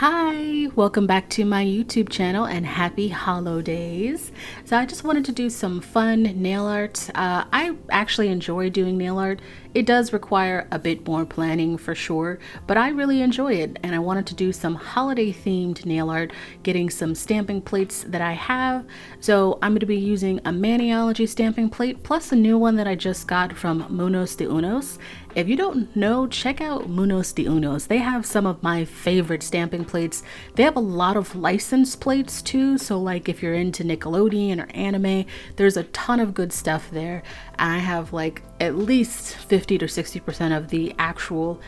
Hi, welcome back to my YouTube channel and happy holidays. So I just wanted to do some fun nail art. I actually enjoy doing nail art. It does require a bit more planning for sure, but I really enjoy it and I wanted to do some holiday themed nail art, getting some stamping plates that I have. So I'm going to be using a Maniology stamping plate plus a new one that I just got from Munos de Unos. If you don't know, check out Munos de Unos. They have some of my favorite stamping plates. They have a lot of license plates too, so like if you're into Nickelodeon or anime, there's a ton of good stuff there. And I have like at least 50 to 60% of the actual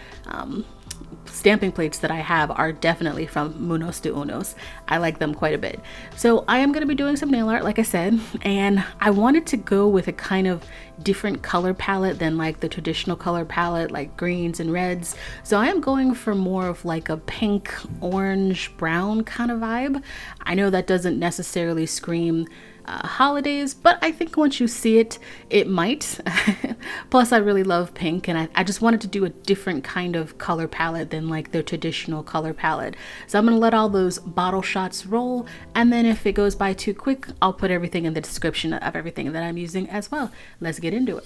stamping plates that I have are definitely from Munos de Unos. I like them quite a bit. So I am going to be doing some nail art, like I said, and I wanted to go with a kind of different color palette than like the traditional color palette, like greens and reds. So I am going for more of like a pink, orange, brown kind of vibe. I know that doesn't necessarily scream holidays, but I think once you see it, it might. Plus I really love pink and I just wanted to do a different kind of color palette than like the traditional color palette. So I'm gonna let all those bottle shots roll, and then if it goes by too quick, I'll put everything in the description of everything that I'm using as well. Let's get into it.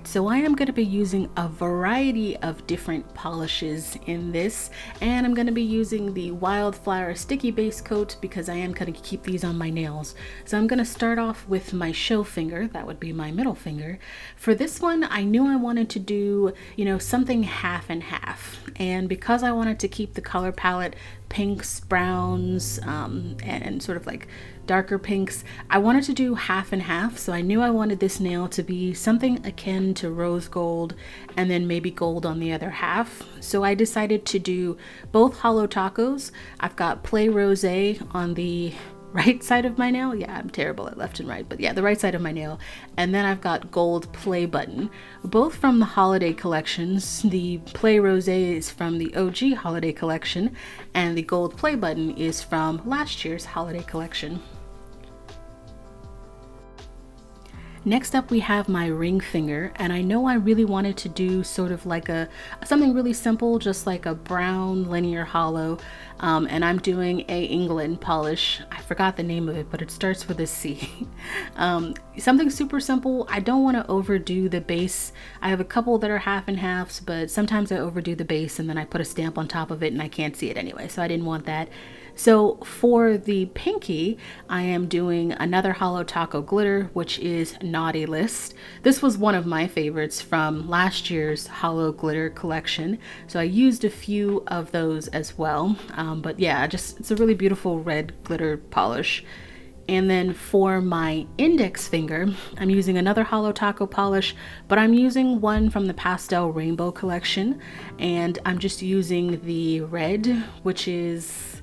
So I am going to be using a variety of different polishes in this, and I'm going to be using the Wildflower sticky base coat because I am going to keep these on my nails. So I'm going to start off with my show finger, that would be my middle finger. For this one, I knew I wanted to do, something half and half, and because I wanted to keep the color palette pinks, browns, and sort of like darker pinks, I wanted to do half and half. So I knew I wanted this nail to be something akin to rose gold and then maybe gold on the other half. So I decided to do both holotacos. I've got Play Rose on the right side of my nail. Yeah, I'm terrible at left and right, but yeah, the right side of my nail. And then I've got Gold Play Button, both from the holiday collections. The Play Rose is from the OG holiday collection, and the Gold Play Button is from last year's holiday collection. Next up we have my ring finger, and I know I really wanted to do sort of like something really simple, just like a brown linear hollow, and I'm doing a England polish. I forgot the name of it, but it starts with a C. Something super simple. I don't want to overdo the base. I have a couple that are half and halves, but sometimes I overdo the base and then I put a stamp on top of it and I can't see it anyway, so I didn't want that. So for the pinky, I am doing another holotaco glitter, which is Naughty List. This was one of my favorites from last year's holo glitter collection, so I used a few of those as well. But yeah, it's a really beautiful red glitter polish. And then for my index finger, I'm using another holotaco polish, but I'm using one from the Pastel Rainbow collection, and I'm just using the red, which is...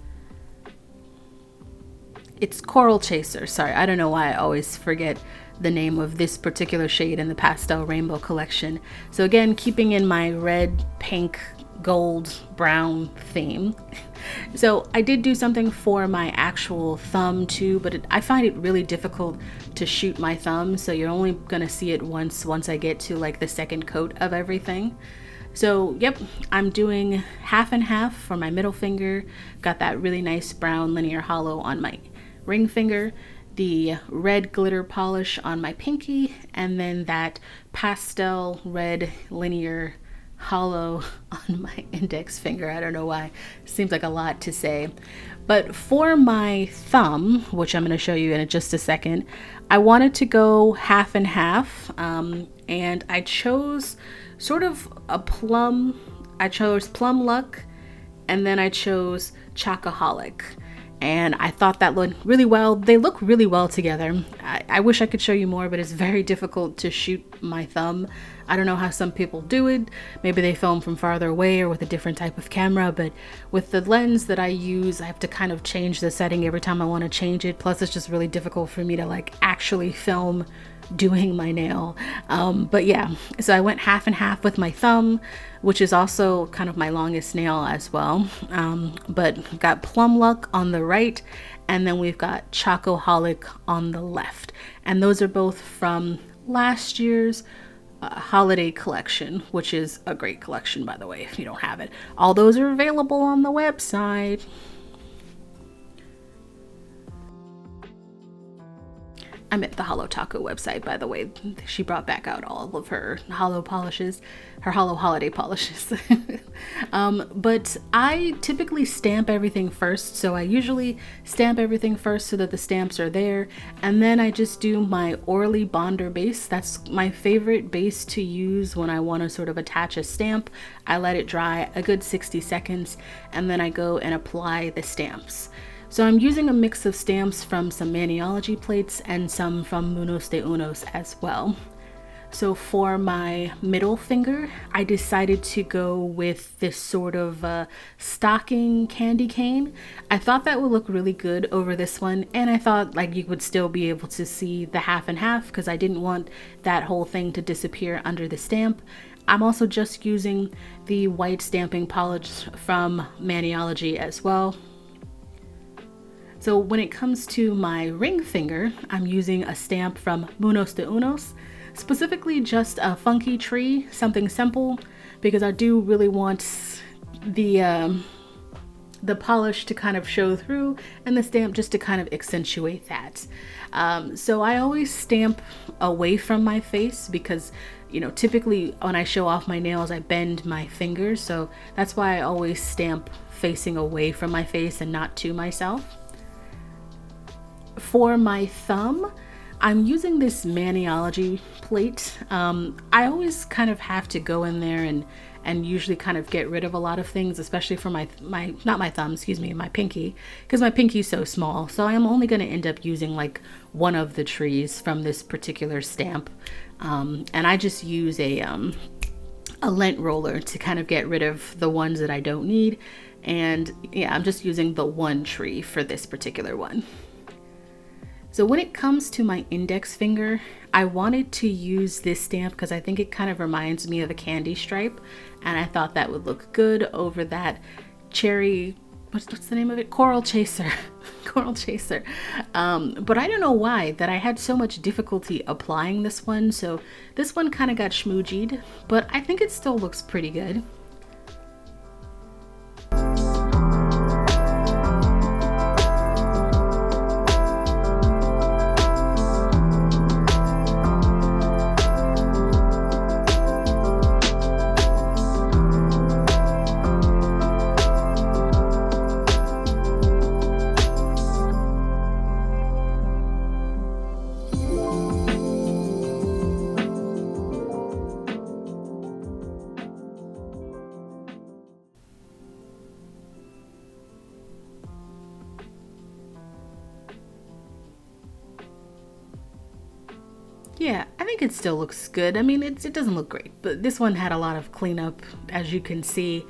it's Coral Chaser. Sorry, I don't know why I always forget the name of this particular shade in the Pastel Rainbow collection. So again, keeping in my red, pink, gold, brown theme. So I did do something for my actual thumb too, but I find it really difficult to shoot my thumb, so you're only gonna see it once I get to like the second coat of everything. So yep, I'm doing half and half for my middle finger. Got that really nice brown linear hollow on my ring finger, the red glitter polish on my pinky, and then that pastel red linear hollow on my index finger. I don't know why, seems like a lot to say. But for my thumb, which I'm going to show you in just a second, I wanted to go half and half, and I chose sort of a plum. I chose Plum Luck, and then I chose Choco-Holic. And I thought that looked really well. They look really well together. I wish I could show you more, but it's very difficult to shoot my thumb. I don't know how some people do it. Maybe they film from farther away or with a different type of camera, but with the lens that I use, I have to kind of change the setting every time I want to change it. Plus it's just really difficult for me to like actually film doing my nail. But yeah, so I went half and half with my thumb, which is also kind of my longest nail as well. But got Plum Luck on the right, and then we've got Choco-Holic on the left. And those are both from last year's holiday collection, which is a great collection, by the way, if you don't have it. All those are available on the website. I'm at the holotaco website, by the way. She brought back out all of her holo polishes, her holo holiday polishes. But I typically stamp everything first. So I usually stamp everything first so that the stamps are there. And then I just do my Orly Bonder base. That's my favorite base to use when I want to sort of attach a stamp. I let it dry a good 60 seconds, and then I go and apply the stamps. So I'm using a mix of stamps from some Maniology plates and some from Munos de Unos as well. So for my middle finger, I decided to go with this sort of stocking candy cane. I thought that would look really good over this one, and I thought like you would still be able to see the half and half because I didn't want that whole thing to disappear under the stamp. I'm also just using the white stamping polish from Maniology as well. So when it comes to my ring finger, I'm using a stamp from Munos de Unos, specifically just a funky tree, something simple, because I do really want the polish to kind of show through and the stamp just to kind of accentuate that. So I always stamp away from my face because, you know, typically when I show off my nails, I bend my fingers. So that's why I always stamp facing away from my face and not to myself. For my thumb, I'm using this Maniology plate. I always kind of have to go in there and usually kind of get rid of a lot of things, especially for my pinky, because my pinky is so small. So I am only going to end up using like one of the trees from this particular stamp. And I just use a lint roller to kind of get rid of the ones that I don't need. And yeah, I'm just using the one tree for this particular one. So when it comes to my index finger, I wanted to use this stamp because I think it kind of reminds me of a candy stripe, and I thought that would look good over that cherry what's the name of it? Coral Chaser. Coral Chaser. But I don't know why that I had so much difficulty applying this one. So this one kind of got schmoogied, but I think it still looks pretty good. Yeah, I think it still looks good. I mean, it doesn't look great, but this one had a lot of cleanup, as you can see.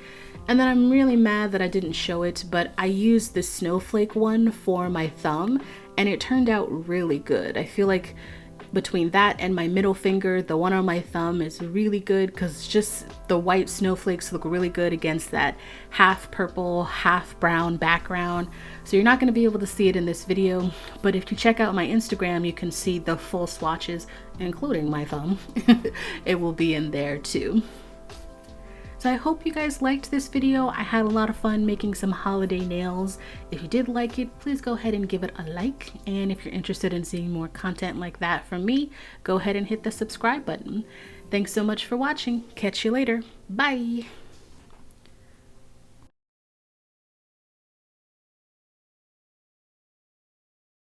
And then I'm really mad that I didn't show it, but I used the snowflake one for my thumb, and it turned out really good. I feel like between that and my middle finger, the one on my thumb is really good because just the white snowflakes look really good against that half purple, half brown background. So you're not going to be able to see it in this video, but if you check out my Instagram, you can see the full swatches, including my thumb. It will be in there too. So I hope you guys liked this video. I had a lot of fun making some holiday nails. If you did like it, please go ahead and give it a like. And if you're interested in seeing more content like that from me, go ahead and hit the subscribe button. Thanks so much for watching. Catch you later. Bye.